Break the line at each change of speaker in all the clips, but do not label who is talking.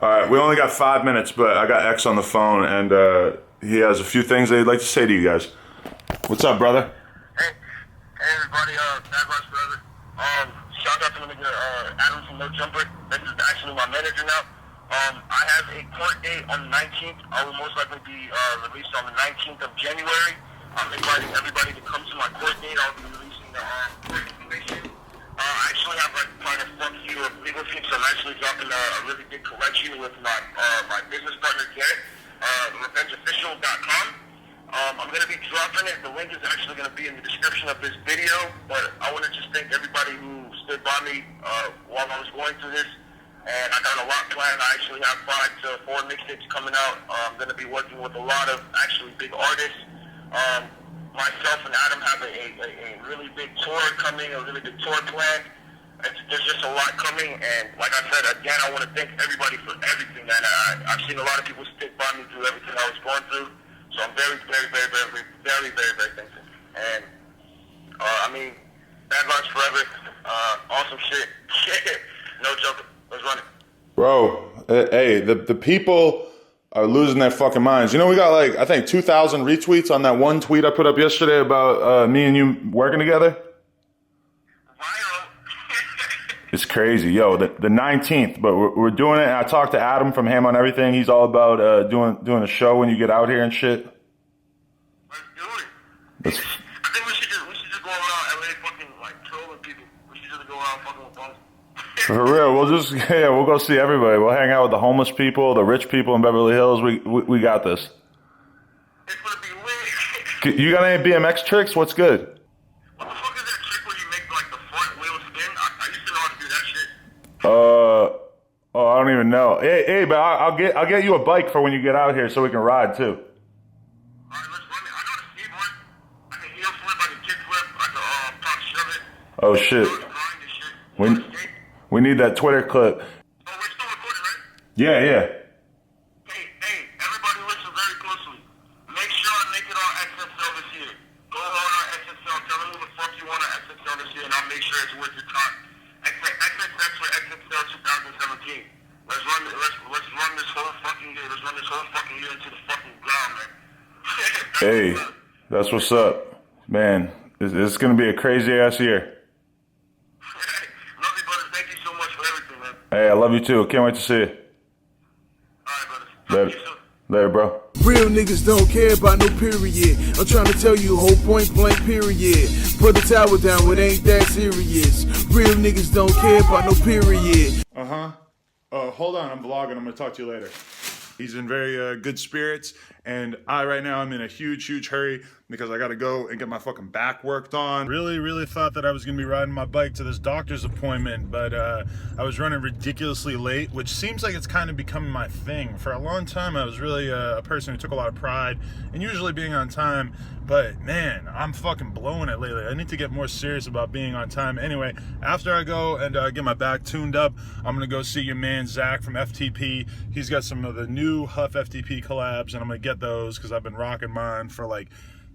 All right, we only got 5 minutes, but I got X on the phone, and he has a few things that he'd like to say to you guys. What's up, brother?
Hey everybody, Bad Boss brother. Shout out to Adam from No Jumper. This is actually my manager now. I have a court date on the 19th. I will most likely be released on the 19th of January. I'm inviting everybody to come to my court date. I'll be releasing the court information. I actually have like kind of fuck you of legal fees, so I'm actually dropping a really big collection with my business partner Garrett, revengeofficial.com. I'm going to be dropping it. The link is actually going to be in the description of this video, but I want to just thank everybody who stood by me while I was going through this, and I got a lot planned. I actually have 5 to 4 mixtapes coming out. I'm going to be working with a lot of actually big artists. Myself and Adam have a really big tour coming, a really big tour planned. There's just a lot coming, and like I said, again, I want to thank everybody for everything, man. I've seen a lot of people stick by me through everything I was going through, so I'm very, very, very, very, very, very, very thankful. And, I mean, Bad Vibes Forever, awesome shit. No joke. Let's run it.
Bro, hey, the people are losing their fucking minds. You know, we got like, I think 2,000 retweets on that one tweet I put up yesterday about me and you working together.
Viral.
It's crazy. Yo, the 19th, but we're doing it. And I talked to Adam from Ham on Everything. He's all about doing a show when you get out here and shit.
Let's do it. I think we should just go around LA fucking like trolling people. We should just go around fucking with bums.
For real, we'll go see everybody. We'll hang out with the homeless people, the rich people in Beverly Hills. We got this.
It's gonna be lit.
You got any BMX tricks? What's good?
What the fuck is that trick where you make like the front wheel spin? I used to know how to do that shit.
Oh, I don't even know. Hey, but I'll get you a bike for when you get out here so we can ride too.
Alright, let's run it. I know the skateboard. I can heel flip, I can kick flip, I can pop shove it.
Oh shit.
I can grind this shit.
We need that Twitter clip.
Oh, we're still recording, right?
Yeah.
Hey, everybody listen very closely. Make sure I make it on XXL this year. Go on XXL, tell them who the fuck you want on XXL this year, and I'll make sure it's worth your time. XXX for XXL 2017. Let's run this whole fucking year. Let's run this whole fucking year into the fucking ground, man.
Hey, that's what's up. Man, this is gonna be a crazy ass year.
Love you, brother. Thank you so much for everything, man.
Hey, I love you too. Can't wait to see you.
Alright, brother. Talk to you soon.
Later, bro.
Real niggas don't care about no period. I'm trying to tell you, whole point blank period. Put the towel down, it ain't that serious. Real niggas don't care about no period.
Hold on, I'm vlogging. I'm gonna talk to you later. He's in very good spirits, and right now I'm in a huge hurry because I gotta go and get my fucking back worked on. Really thought that I was gonna be riding my bike to this doctor's appointment, but I was running ridiculously late, which seems like it's kind of becoming my thing. For a long time, I was really a person who took a lot of pride in usually being on time, but man, I'm fucking blowing it lately. I need to get more serious about being on time. Anyway, after I go and get my back tuned up, I'm gonna go see your man Zach from FTP. He's got some of the new Huff FTP collabs, and I'm gonna get those because I've been rocking mine for like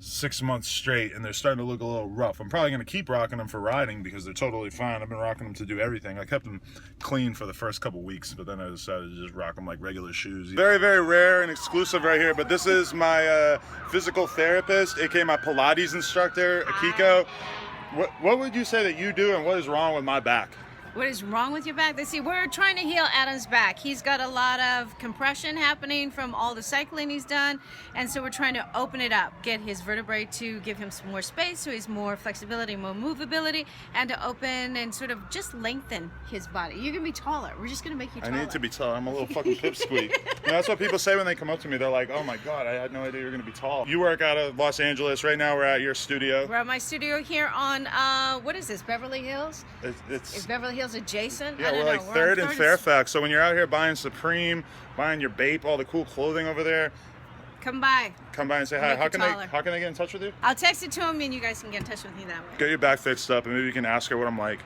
6 months straight, and they're starting to look a little rough. I'm probably gonna keep rocking them for riding because they're totally fine. I've been rocking them to do everything. I kept them clean for the first couple weeks, but then I decided to just rock them like regular shoes. Very rare and exclusive right here, but this is my physical therapist, aka my Pilates instructor, Akiko. What would you say that you do, and what is wrong with my back?
What is wrong with your back? Let's see, we're trying to heal Adam's back. He's got a lot of compression happening from all the cycling he's done, and so we're trying to open it up, get his vertebrae to give him some more space so he's more flexibility, more movability, and to open and sort of just lengthen his body. You're gonna be taller. We're just gonna make you taller.
I need to be tall. I'm a little fucking pipsqueak. You know, that's what people say when they come up to me. They're like, oh my God, I had no idea you were gonna be tall. You work out of Los Angeles. Right now we're at your studio.
We're at my studio here on, what is this, Beverly Hills? Is Beverly Hills adjacent?
Yeah, we're like third and Fairfax. So when you're out here buying Supreme, buying your Bape, all the cool clothing over there,
come by
and say hi. How can they get in touch with you?
I'll text it to him and you guys can get in touch with me that way.
Get your back fixed up, and maybe you can ask her what I'm like.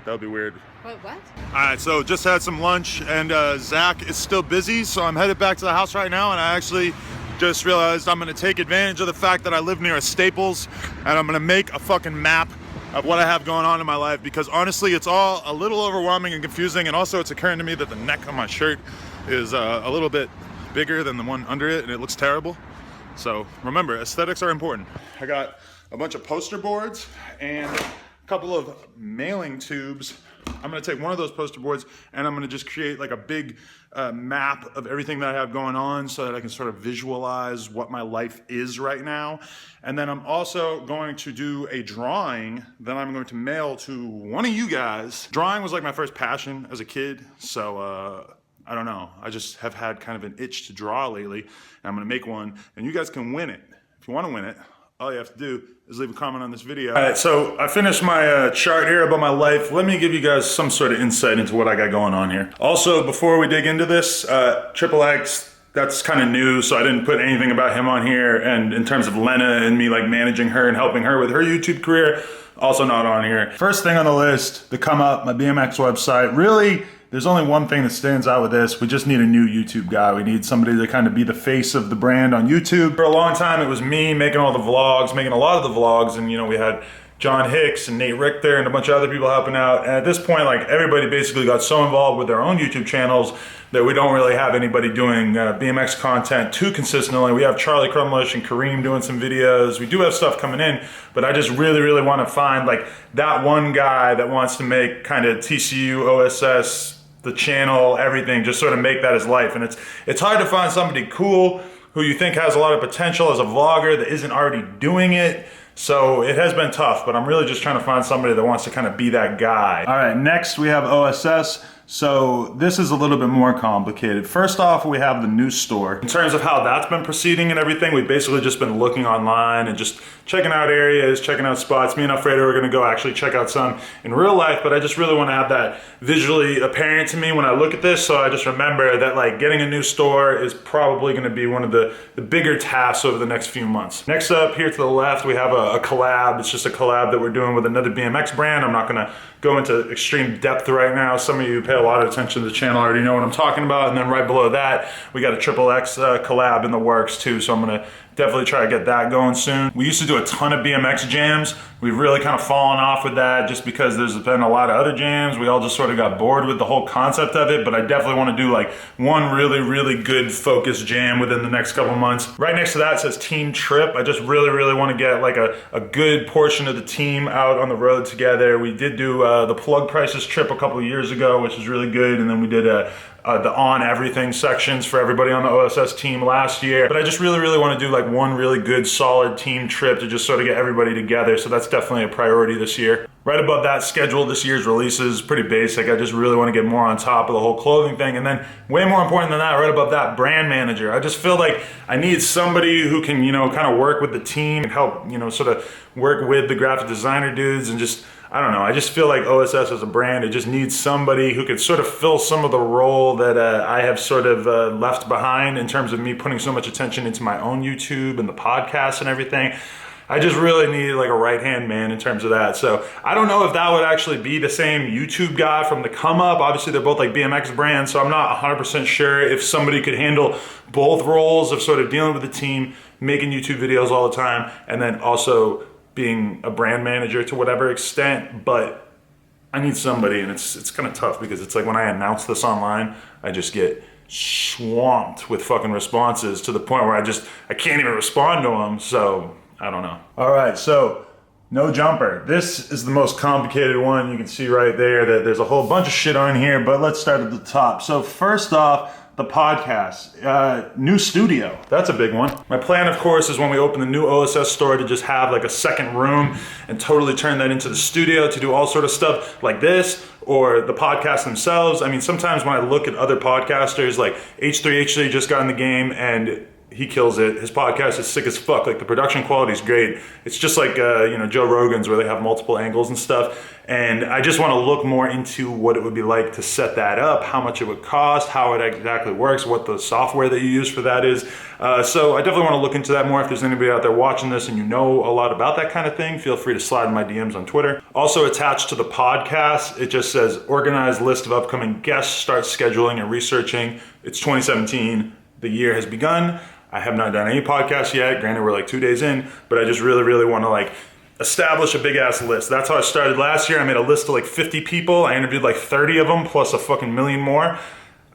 That would be weird.
What?
All right, so just had some lunch, and Zach is still busy, so I'm headed back to the house right now, and I actually just realized I'm gonna take advantage of the fact that I live near a Staples, and I'm gonna make a fucking map of what I have going on in my life, because honestly, it's all a little overwhelming and confusing, and also it's occurring to me that the neck on my shirt is a little bit bigger than the one under it, and it looks terrible. So remember, aesthetics are important. I got a bunch of poster boards and a couple of mailing tubes. I'm gonna take one of those poster boards and I'm gonna just create like a big map of everything that I have going on so that I can sort of visualize what my life is right now. And then I'm also going to do a drawing that I'm going to mail to one of you guys. Drawing was like my first passion as a kid, so I don't know. I just have had kind of an itch to draw lately, and I'm gonna make one, and you guys can win it. If you wanna win it, all you have to do is leave a comment on this video. All right, so I finished my chart here about my life. Let me give you guys some sort of insight into what I got going on here. Also, before we dig into this, Xxxtentacion, that's kind of new, so I didn't put anything about him on here. And in terms of Lena and me like managing her and helping her with her YouTube career, also not on here. First thing on the list to come up, my BMX website. Really, there's only one thing that stands out with this. We just need a new YouTube guy. We need somebody to kind of be the face of the brand on YouTube. For a long time, it was me making all the vlogs, making a lot of the vlogs, and you know, we had John Hicks and Nate Richter and a bunch of other people helping out. And at this point, like, everybody basically got so involved with their own YouTube channels that we don't really have anybody doing BMX content too consistently. We have Charlie Crumlish and Kareem doing some videos. We do have stuff coming in, but I just really, really want to find like that one guy that wants to make kind of TCU, OSS, the channel, everything, just sort of make that his life. And it's hard to find somebody cool who you think has a lot of potential as a vlogger that isn't already doing it. So it has been tough, but I'm really just trying to find somebody that wants to kind of be that guy. All right, next we have OSS. So this is a little bit more complicated. First off, we have the new store. In terms of how that's been proceeding and everything, we've basically just been looking online and just checking out areas, checking out spots. Me and Alfredo are gonna go actually check out some in real life, but I just really wanna have that visually apparent to me when I look at this. So I just remember that like getting a new store is probably gonna be one of the bigger tasks over the next few months. Next up here to the left, we have a collab. It's just a collab that we're doing with another BMX brand. I'm not gonna go into extreme depth right now. Some of you pay a lot of attention to the channel already know what I'm talking about. And then right below that, we got a Xxx collab in the works too. So I'm gonna definitely try to get that going soon. We used to do a ton of BMX jams. We've really kind of fallen off with that just because there's been a lot of other jams. We all just sort of got bored with the whole concept of it, but I definitely want to do like one really, really good focused jam within the next couple months. Right next to that says Team Trip. I just really, really want to get like a good portion of the team out on the road together. We did do the Plug Prices trip a couple of years ago, which was really good, and then we did the on everything sections for everybody on the OSS team last year. But I just really, really want to do like one really good solid team trip to just sort of get everybody together. So that's definitely a priority this year. Right above that, schedule this year's releases, pretty basic. I just really want to get more on top of the whole clothing thing. And then way more important than that, right above that, brand manager. I just feel like I need somebody who can, you know, kind of work with the team and help, you know, sort of work with the graphic designer dudes and just, I don't know, I just feel like OSS as a brand, it just needs somebody who could sort of fill some of the role that I have sort of left behind in terms of me putting so much attention into my own YouTube and the podcast and everything. I just really need like a right-hand man in terms of that. So I don't know if that would actually be the same YouTube guy from the come up. Obviously they're both like BMX brands, so I'm not 100% sure if somebody could handle both roles of sort of dealing with the team, making YouTube videos all the time, and then also being a brand manager to whatever extent. But I need somebody, and it's kind of tough because it's like when I announce this online, I just get swamped with fucking responses to the point where I can't even respond to them. So I don't know. All right, so no jumper. This is the most complicated one. You can see right there that there's a whole bunch of shit on here, but let's start at the top. So first off, the podcast, new studio. That's a big one. My plan, of course, is when we open the new OSS store to just have like a second room and totally turn that into the studio to do all sort of stuff like this or the podcast themselves. I mean, sometimes when I look at other podcasters, like H3H3 just got in the game and he kills it. His podcast is sick as fuck. Like the production quality is great. It's just like Joe Rogan's where they have multiple angles and stuff. And I just want to look more into what it would be like to set that up, how much it would cost, how it exactly works, what the software that you use for that is. So I definitely want to look into that more. If there's anybody out there watching this and you know a lot about that kind of thing, feel free to slide in my DMs on Twitter. Also attached to the podcast, it just says organized list of upcoming guests, start scheduling and researching. It's 2017. The year has begun. I have not done any podcasts yet. Granted, we're like 2 days in, but I just really, really want to like establish a big ass list. That's how I started last year. I made a list of like 50 people. I interviewed like 30 of them plus a fucking million more.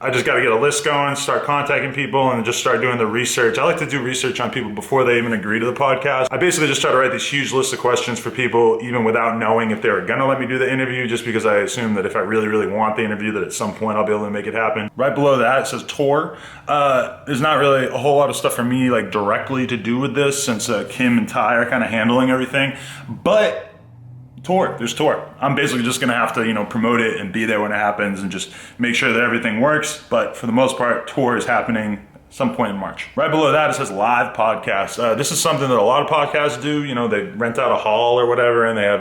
I just got to get a list going, start contacting people, and just start doing the research. I like to do research on people before they even agree to the podcast. I basically just try to write these huge lists of questions for people, even without knowing if they were gonna let me do the interview, just because I assume that if I really, really want the interview, that at some point I'll be able to make it happen. Right below that, it says tour. There's not really a whole lot of stuff for me like directly to do with this, since Kim and Ty are kind of handling everything, but there's tour. I'm basically just gonna have to, promote it and be there when it happens and just make sure that everything works. But for the most part, tour is happening some point in March. Right below that, it says live podcasts. This is something that a lot of podcasts do. They rent out a hall or whatever, and they have,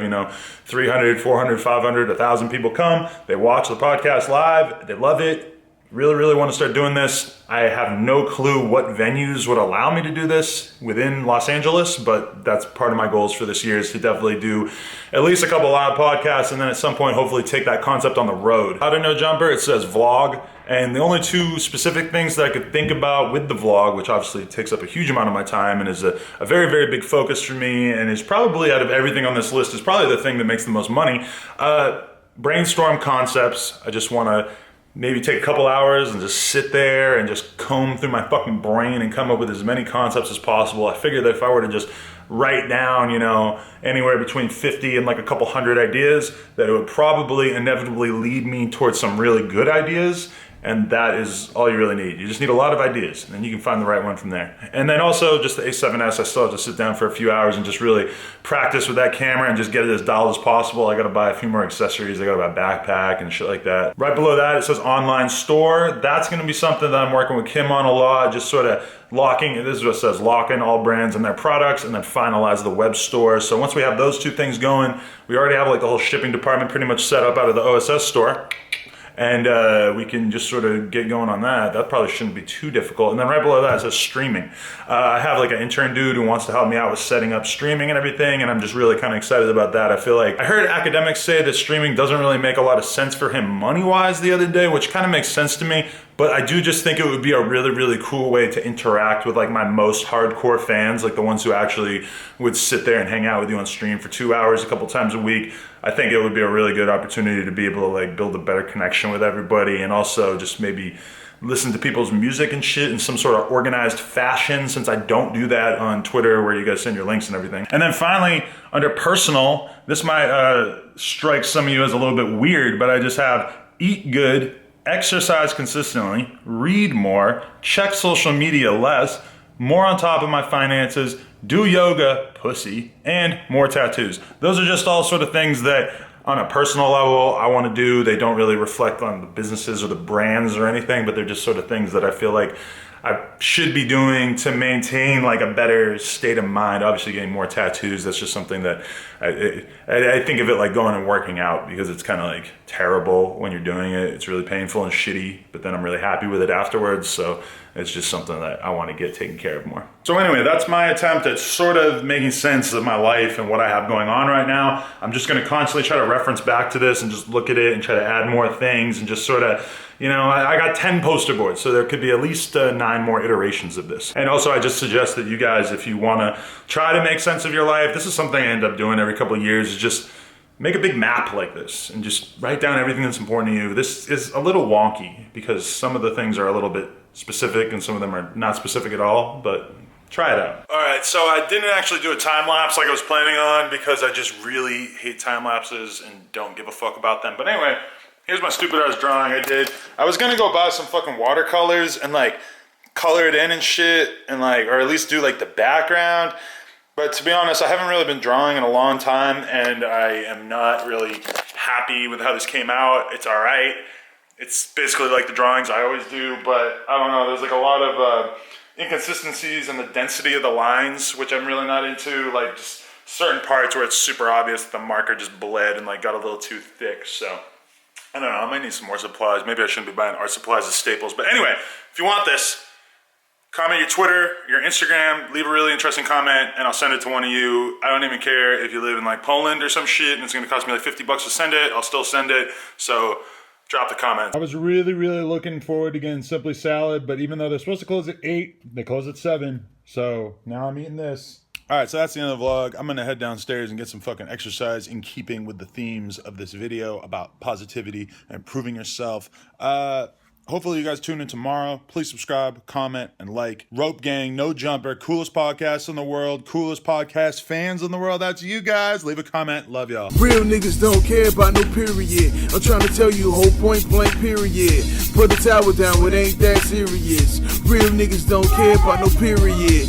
300, 400, 500, 1,000 people come. They watch the podcast live. They love it. Really, really want to start doing this. I have no clue what venues would allow me to do this within Los Angeles, but that's part of my goals for this year, is to definitely do at least a couple live podcasts, and then at some point hopefully take that concept on the road. How to know jumper, it says vlog, and the only two specific things that I could think about with the vlog, which obviously takes up a huge amount of my time and is a very, very big focus for me, and is probably out of everything on this list is probably the thing that makes the most money. Brainstorm concepts. I just want to maybe take a couple hours and just sit there and just comb through my fucking brain and come up with as many concepts as possible. I figured that if I were to just write down, anywhere between 50 and like a couple hundred ideas, that it would probably inevitably lead me towards some really good ideas. And that is all you really need. You just need a lot of ideas, and then you can find the right one from there. And then also just the A7S, I still have to sit down for a few hours and just really practice with that camera and just get it as dialed as possible. I gotta buy a few more accessories. I gotta buy a backpack and shit like that. Right below that, it says online store. That's gonna be something that I'm working with Kim on a lot, just sort of locking, this is what it says, lock in all brands and their products, and then finalize the web store. So once we have those two things going, we already have like the whole shipping department pretty much set up out of the OSS store. And we can just sort of get going on that. That probably shouldn't be too difficult. And then right below that, it says streaming. I have like an intern dude who wants to help me out with setting up streaming and everything, and I'm just really kind of excited about that. I feel like I heard academics say that streaming doesn't really make a lot of sense for him money-wise the other day, which kind of makes sense to me. But I do just think it would be a really, really cool way to interact with like my most hardcore fans, like the ones who actually would sit there and hang out with you on stream for 2 hours a couple times a week. I think it would be a really good opportunity to be able to like build a better connection with everybody, and also just maybe listen to people's music and shit in some sort of organized fashion, since I don't do that on Twitter where you guys send your links and everything. And then finally, under personal, this might strike some of you as a little bit weird, but I just have eat good, exercise consistently, read more, check social media less, more on top of my finances, do yoga, pussy, and more tattoos. Those are just all sort of things that on a personal level I want to do. They don't really reflect on the businesses or the brands or anything, but they're just sort of things that I feel like I should be doing to maintain like a better state of mind. Obviously getting more tattoos, that's just something that I think of it like going and working out, because it's kind of like terrible when you're doing it. It's really painful and shitty, but then I'm really happy with it afterwards. So it's just something that I want to get taken care of more. So anyway, that's my attempt at sort of making sense of my life and what I have going on right now. I'm just going to constantly try to reference back to this and just look at it and try to add more things and just sort of, I got 10 poster boards, so there could be at least 9 more iterations of this. And also I just suggest that you guys, if you want to try to make sense of your life, this is something I end up doing every couple of years, is just make a big map like this and just write down everything that's important to you. This is a little wonky because some of the things are a little bit specific and some of them are not specific at all, but try it out. All right, so I didn't actually do a time lapse like I was planning on, because I just really hate time lapses and don't give a fuck about them. But anyway, here's my stupid ass drawing I did. I was gonna go buy some fucking watercolors and like color it in and shit, and like, or at least do like the background. But to be honest, I haven't really been drawing in a long time, and I am not really happy with how this came out. It's all right. It's basically like the drawings I always do, but I don't know, there's like a lot of inconsistencies in the density of the lines, which I'm really not into, like just certain parts where it's super obvious that the marker just bled and like got a little too thick. So I don't know, I might need some more supplies. Maybe I shouldn't be buying art supplies as staples. But anyway, if you want this, comment your Twitter, your Instagram, leave a really interesting comment, and I'll send it to one of you. I don't even care if you live in like Poland or some shit and it's gonna cost me like $50 to send it. I'll still send it. So drop the comment. I was really, really looking forward to getting Simply Salad, but even though they're supposed to close at 8, they close at 7. So now I'm eating this. All right, so that's the end of the vlog. I'm gonna head downstairs and get some fucking exercise in keeping with the themes of this video about positivity and improving yourself. Hopefully you guys tune in tomorrow. Please subscribe, comment, and like. Rope Gang, No Jumper, coolest podcast in the world, coolest podcast fans in the world. That's you guys. Leave a comment. Love y'all.
Real niggas don't care about no period. I'm trying to tell you, whole point blank period. Put the towel down, it ain't that serious. Real niggas don't care about no period.